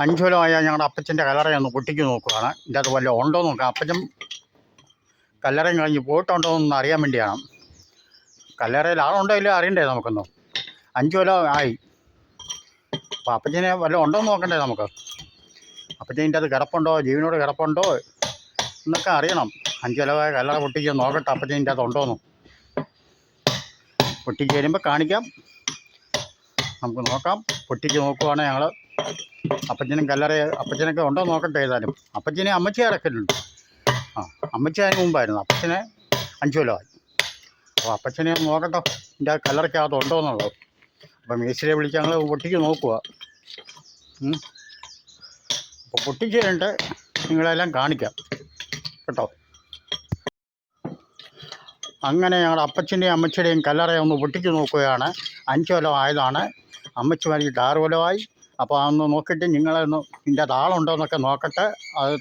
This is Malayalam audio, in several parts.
5 കൊല്ലമായ ഞങ്ങളുടെ അപ്പച്ചൻ്റെ കല്ലറയൊന്ന് പൊട്ടിക്ക് നോക്കുകയാണ്. ഇതിൻ്റെ അത് വല്ല ഉണ്ടോ എന്ന് നോക്കാം. അപ്പച്ചൻ കല്ലറയും കഴിഞ്ഞ് പോയിട്ടുണ്ടോ എന്നൊന്ന് അറിയാൻ വേണ്ടിയാണ്. കല്ലറയിൽ ആളുണ്ടോ ഇല്ല അറിയണ്ടേ നമുക്കൊന്നും. 5 കൊല്ലം ആയി. അപ്പോൾ അപ്പച്ചനെ വല്ല ഉണ്ടോ എന്ന് നോക്കണ്ടേ നമുക്ക്. അപ്പച്ചൻ്റെ അത് കിടപ്പുണ്ടോ, ജീവനോട് കിടപ്പുണ്ടോ എന്നൊക്കെ അറിയണം. 5 കൊല്ലമായ കല്ലറ പൊട്ടിക്ക് നോക്കട്ടെ അപ്പച്ചൻ്റെ അത് ഉണ്ടോയെന്ന്. പൊട്ടിക്ക് വരുമ്പോൾ കാണിക്കാം, നമുക്ക് നോക്കാം. പൊട്ടിക്ക് നോക്കുവാണെങ്കിൽ ഞങ്ങൾ അപ്പച്ചനും അപ്പച്ചനൊക്കെ ഉണ്ടോ നോക്കട്ടെ. ഏതായാലും അപ്പച്ചനെ അമ്മച്ചി കിടക്കലുണ്ട്. അമ്മച്ചി അതിന് മുമ്പായിരുന്നു. അപ്പച്ചനെ 5 കൊല്ലമായി. അപ്പോൾ അപ്പച്ചനെ നോക്കട്ടോ എൻ്റെ കല്ലറയ്ക്കകത്ത് ഉണ്ടോ എന്നുള്ളത്. അപ്പം മേശിരെ വിളിച്ച് ഞങ്ങൾ പൊട്ടിക്ക് നോക്കുക. അപ്പോൾ പൊട്ടിച്ച് കഴിഞ്ഞിട്ട് നിങ്ങളെല്ലാം കാണിക്കാം കേട്ടോ. അങ്ങനെ ഞങ്ങൾ അപ്പച്ചൻ്റെയും അമ്മച്ചിയുടെയും കല്ലറയെ ഒന്ന് പൊട്ടിച്ച് നോക്കുകയാണ്. 5 കൊല്ലം ആയതാണ്. അമ്മച്ചി മരിച്ചിട്ട് 6 കൊല്ലമായി. അപ്പോൾ അതൊന്ന് നോക്കിയിട്ട് നിങ്ങളൊന്ന് ഇതിൻ്റെ താളുണ്ടോ എന്നൊക്കെ നോക്കട്ടെ. അത്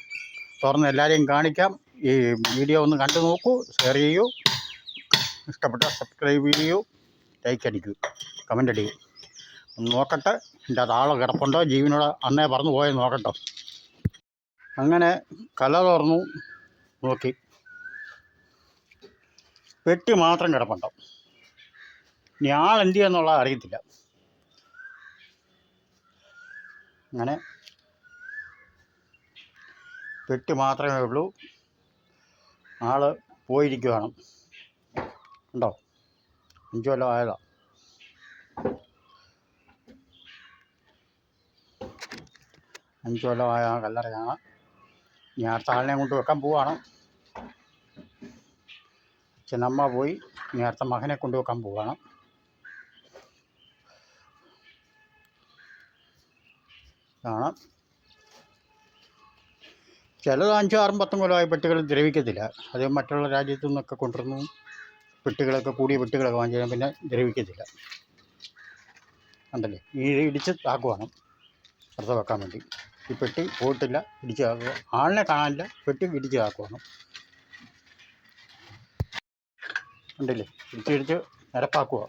തുറന്ന് എല്ലാവരെയും കാണിക്കാം. ഈ വീഡിയോ ഒന്ന് കണ്ടു നോക്കൂ, ഷെയർ ചെയ്യൂ, ഇഷ്ടപ്പെട്ട സബ്സ്ക്രൈബ് ചെയ്യൂ, ലൈക്ക് അടിക്കൂ, കമൻ്റ് അടിക്കൂ. ഒന്ന് നോക്കട്ടെ ഇതിൻ്റെ താളം കിടപ്പുണ്ടോ, ജീവനോട് അന്നേ പറന്നു പോയെന്ന് നോക്കട്ടോ. അങ്ങനെ കല തുറന്നു നോക്കി, പെട്ടി മാത്രം കിടപ്പുണ്ടോ. ഇനി ആളെന്ത് ചെയ്യുന്നുള്ളത് അറിയത്തില്ല. അങ്ങനെ പെട്ടി മാത്രമേ ഉള്ളൂ. ആൾ പോയിരിക്കുകയാണ്. ഉണ്ടോ, 5 കൊല്ലം ആയതാ. അഞ്ച് കൊല്ലമായ കല്ലറയാണ്. ഇനി അടുത്ത ആളിനെ കൊണ്ട് വെക്കാൻ പോവാണ്. അച്ഛനമ്മ പോയി, ഇനി അടുത്ത മകനെ കൊണ്ട് വെക്കാൻ പോവാണ്. ആണ് ചിലത് 5, 6, 10 കൊല്ലമായ പെട്ടികൾ ദ്രവിക്കത്തില്ല. അത് മറ്റുള്ള രാജ്യത്തു നിന്നൊക്കെ കൊണ്ടുവരുന്നു. പെട്ടികളൊക്കെ കൂടിയ പെട്ടികളൊക്കെ വാങ്ങിച്ചാൽ പിന്നെ ദ്രവിക്കത്തില്ല. ഉണ്ടല്ലേ, ഈ ഇടിച്ച് താക്കുവാണ് അടുത്ത വെക്കാൻ വേണ്ടി. ഈ പെട്ടി പോയിട്ടില്ല, ഇടിച്ച് താക്കുക. ആളിനെ കാണാനില്ല, പെട്ടി ഇടിച്ച് താക്കുവാണ്. ഉണ്ടല്ലേ, ഇടിച്ച് നിരപ്പാക്കുക.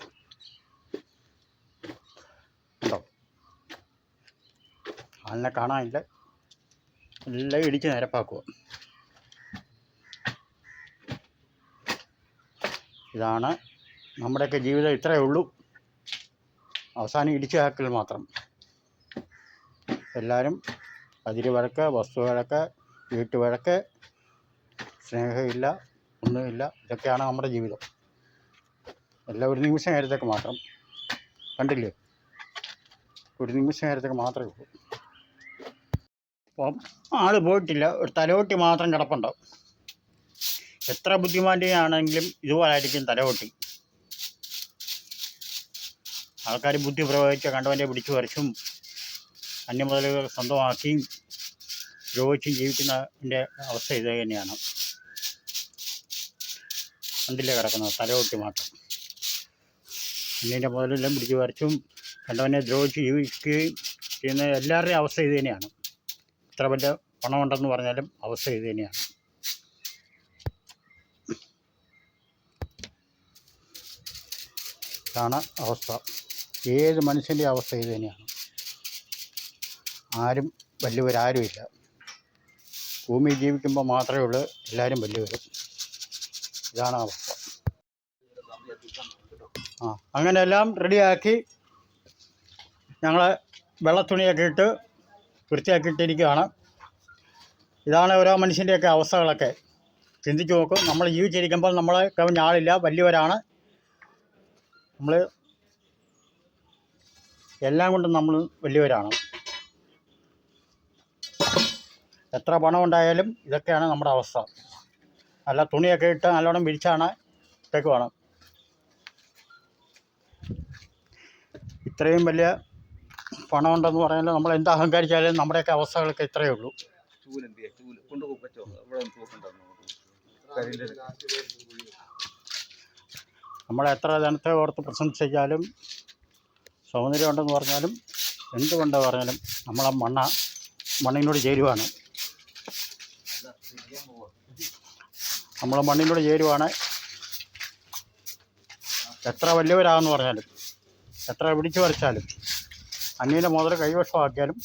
ഉണ്ടോ, ആളിനെ കാണാനില്ല, എല്ലാം ഇടിച്ച് നിരപ്പാക്കുക. ഇതാണ് നമ്മുടെയൊക്കെ ജീവിതം. ഇത്രയേ ഉള്ളൂ. അവസാനം ഇടിച്ചു താക്കൽ മാത്രം. എല്ലാവരും അതിര് വഴക്ക്, വസ്തു വഴക്ക്, വീട്ടുവഴക്ക്, സ്നേഹമില്ല, ഒന്നുമില്ല. ഇതൊക്കെയാണ് നമ്മുടെ ജീവിതം. എല്ലാം ഒരു നിമിഷ നേരത്തേക്ക് മാത്രം. കണ്ടില്ലേ, ഒരു നിമിഷ നേരത്തേക്ക് മാത്രമേ ഉള്ളൂ. അപ്പം ആൾ പോയിട്ടില്ല, ഒരു തലവട്ടി മാത്രം കിടപ്പുണ്ടാവും. എത്ര ബുദ്ധിമാൻ്റെയാണെങ്കിലും ഇതുപോലായിരിക്കും തലവട്ടി. ആൾക്കാർ ബുദ്ധി പ്രയോഗിച്ച് കണ്ടവൻ്റെ പിടിച്ചു പറിച്ചും അന്യമുതലുകൾ സ്വന്തമാക്കിയും ദ്രോഹിച്ചും ജീവിക്കുന്നതിൻ്റെ അവസ്ഥ ഇത് തന്നെയാണ്. കണ്ടില്ലേ കിടക്കുന്നത്, തലവട്ടി മാത്രം. അന്യൻ്റെ മുതലെല്ലാം പിടിച്ചു പറിച്ചും കണ്ടവനെ ദ്രോഹിച്ച് ജീവിക്കുകയും ചെയ്യുന്ന എല്ലാവരുടെയും അവസ്ഥ ഇത് തന്നെയാണ്. എത്ര വലിയ പണമുണ്ടെന്ന് പറഞ്ഞാലും അവസ്ഥ ഇത് തന്നെയാണ്. ഇതാണ് അവസ്ഥ. ഏത് മനുഷ്യൻ്റെ അവസ്ഥ ഇത് തന്നെയാണ്. ആരും വലിയവരാരുമില്ല. ഭൂമിയിൽ ജീവിക്കുമ്പോൾ മാത്രമേ ഉള്ളൂ എല്ലാവരും വലിയവർ. ഇതാണ് അവസ്ഥ. അങ്ങനെ എല്ലാം റെഡിയാക്കി ഞങ്ങൾ വെള്ളത്തുണിയൊക്കെ ഇട്ട് വൃത്തിയാക്കിയിട്ടിരിക്കുകയാണ്. ഇതാണ് ഓരോ മനുഷ്യൻ്റെയൊക്കെ അവസ്ഥകളൊക്കെ. ചിന്തിച്ച് നോക്കും. നമ്മൾ ജീവിച്ചിരിക്കുമ്പോൾ നമ്മളെ കവിഞ്ഞ ആളില്ല, വലിയവരാണ് നമ്മൾ. എല്ലാം കൊണ്ടും നമ്മൾ വലിയവരാണ്. എത്ര പണം ഉണ്ടായാലും ഇതൊക്കെയാണ് നമ്മുടെ അവസ്ഥ. നല്ല തുണിയൊക്കെ ഇട്ട് നല്ലോണം വിരിച്ചാണ് ഇട്ടേക്ക് വേണം. ഇത്രയും വലിയ പണമുണ്ടെന്ന് പറഞ്ഞാൽ നമ്മൾ എന്ത് അഹങ്കരിച്ചാലും നമ്മുടെയൊക്കെ അവസ്ഥകളൊക്കെ ഇത്രയേ ഉള്ളൂ. നമ്മളെത്ര ധനത്തെ ഓർത്ത് പ്രശംസിച്ചാലും സൗന്ദര്യം ഉണ്ടെന്ന് പറഞ്ഞാലും എന്തുകൊണ്ടെന്ന് പറഞ്ഞാലും നമ്മളെ മണ്ണിനോട് ചേരുവാണ്. നമ്മൾ മണ്ണിനോട് ചേരുവാണ്. എത്ര വലിയവരാണെന്ന് പറഞ്ഞാലും എത്ര പിടിച്ചു വരച്ചാലും അന്യൻ്റെ മുതൽ കൈവശമാക്കിയാലും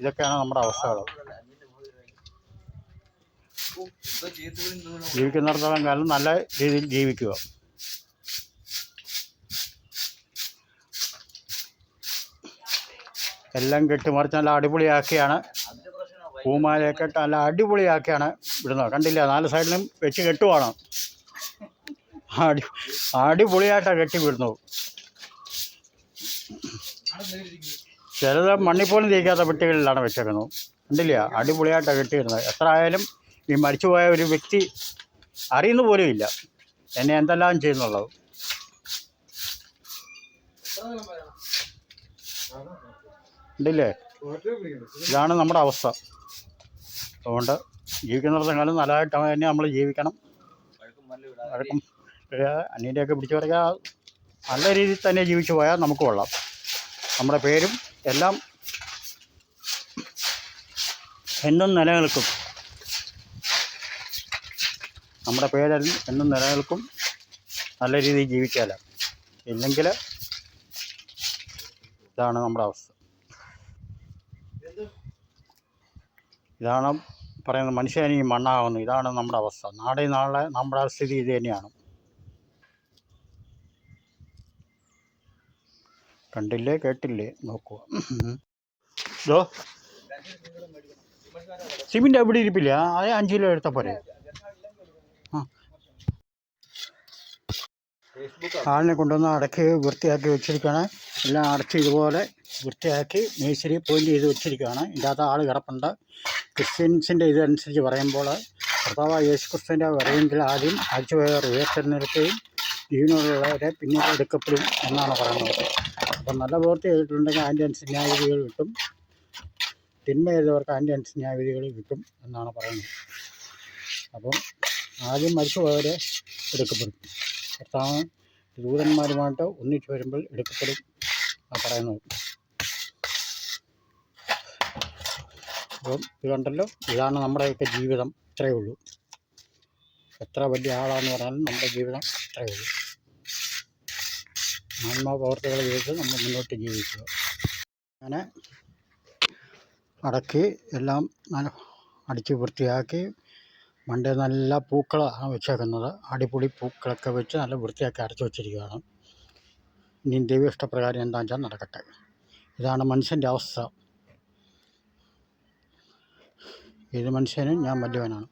ഇതൊക്കെയാണ് നമ്മുടെ അവസ്ഥകൾ. ജീവിക്കുന്നിടത്തോളം കാലം നല്ല രീതിയിൽ ജീവിക്കുക. എല്ലാം കെട്ടിമറിച്ച് നല്ല അടിപൊളിയാക്കിയാണ്, പൂമാലയൊക്കെ ഇട്ട് നല്ല അടിപൊളിയാക്കിയാണ് ഇടുന്നത്. കണ്ടില്ല, 4 സൈഡിലും വെച്ച് കെട്ടുവാണ്. അടിപൊളിയായിട്ടാണ് കെട്ടി വിടുന്നത്. ചിലത് മണ്ണിൽ പോലും തേക്കാത്ത പെട്ടികളിലാണ് വെച്ചേക്കുന്നത്. കണ്ടില്ല, അടിപൊളിയായിട്ടാണ് കെട്ടിയിടുന്നത്. എത്ര ആയാലും ഈ മരിച്ചുപോയ ഒരു വ്യക്തി അറിയുന്ന പോലും ഇല്ല എന്നെ എന്തെല്ലാം ചെയ്യുന്നുള്ളത്. ഉണ്ടല്ലേ, ഇതാണ് നമ്മുടെ അവസ്ഥ. അതുകൊണ്ട് ജീവിക്കുന്നിടത്തെങ്കിലും നല്ലതായിട്ട് തന്നെ നമ്മൾ ജീവിക്കണം. വഴക്കും അന്യൻ്റെയൊക്കെ പിടിച്ചു പറയാൻ നല്ല രീതിയിൽ തന്നെ ജീവിച്ചു പോയാൽ നമുക്ക് കൊള്ളാം. നമ്മുടെ പേരും എല്ലാം എന്നും നിലനിൽക്കും. നമ്മുടെ പേരെല്ലാം എന്നും നിലനിൽക്കും നല്ല രീതിയിൽ ജീവിച്ചാൽ. ഇല്ലെങ്കിൽ ഇതാണ് നമ്മുടെ അവസ്ഥ. ഇതാണ് പറയുന്നത്, മനുഷ്യന് ഈ മണ്ണാകുന്നു. ഇതാണ് നമ്മുടെ അവസ്ഥ. നാളെ നമ്മുടെ സ്ഥിതി ഇത് തന്നെയാണ്. കണ്ടില്ലേ, കേട്ടില്ലേ, നോക്കുക. ഇതോ സിമെൻ്റ് എവിടെ ഇരിപ്പില്ല, അത് 5 കിലോ എടുത്താൽ പോരെ. ആളിനെ കൊണ്ടുവന്ന് അടക്കി വൃത്തിയാക്കി വെച്ചിരിക്കുകയാണ്. എല്ലാം അടച്ച് ഇതുപോലെ വൃത്തിയാക്കി മേശിരി പോയിൻ്റ് ചെയ്ത് വെച്ചിരിക്കുകയാണ്. ഇതിൻ്റെ അകത്ത് ആൾ കിടപ്പുണ്ട്. ക്രിസ്ത്യൻസിൻ്റെ ഇതനുസരിച്ച് പറയുമ്പോൾ കർത്താവായ യേശു ക്രിസ്തുവിൻ്റെ വരവെങ്കിൽ ആദ്യം അഴിച്ചുപോയവർ ഉയർത്തെഴുന്നേൽക്കുകയും ജീവനുള്ളവരെ പിന്നീട് എടുക്കപ്പെടും എന്നാണ് പറയുന്നത്. അപ്പം നല്ല പ്രവൃത്തി ചെയ്തിട്ടുണ്ടെങ്കിൽ അതിൻ്റെ അനുസരിച്ച് ന്യായവിധികൾ കിട്ടും, തിന്മ ചെയ്തവർക്ക് അതിൻ്റെ അനുസരിച്ച് ന്യായവിധികൾ കിട്ടും എന്നാണ് പറയുന്നത്. അപ്പം ആദ്യം മരിച്ചുപോയവരെ എടുക്കപ്പെടും. കർത്താവ് ദൂതന്മാരുമായിട്ട് ഒന്നിച്ച് വരുമ്പോൾ എടുക്കപ്പെടും പറയുന്നത്. അപ്പം ഇത് കണ്ടല്ലോ, ഇതാണ് നമ്മുടെയൊക്കെ ജീവിതം. ഇത്രയേ ഉള്ളൂ. എത്ര വലിയ ആളാന്ന് പറഞ്ഞാലും നമ്മുടെ ജീവിതം ഇത്രയേ ഉള്ളൂ. ആത്മപ്രവർത്തികൾ ചെയ്ത് നമ്മൾ മുന്നോട്ട് ജീവിക്കുക. അങ്ങനെ അടക്കി എല്ലാം നല്ല അടിച്ച് വൃത്തിയാക്കി മണ്ടേ നല്ല പൂക്കളാണ് വെച്ചേക്കുന്നത്. അടിപൊളി പൂക്കളൊക്കെ വെച്ച് നല്ല വൃത്തിയാക്കി അടച്ചു വച്ചിരിക്കുകയാണ്. ഇനി ദൈവ ഇഷ്ടപ്രകാരം എന്താണെന്ന് വെച്ചാൽ നടക്കട്ടെ. ഇതാണ് മനുഷ്യൻ്റെ അവസ്ഥ. ഏത് മനുഷ്യനും ഞാൻ വലിയവനാണ്.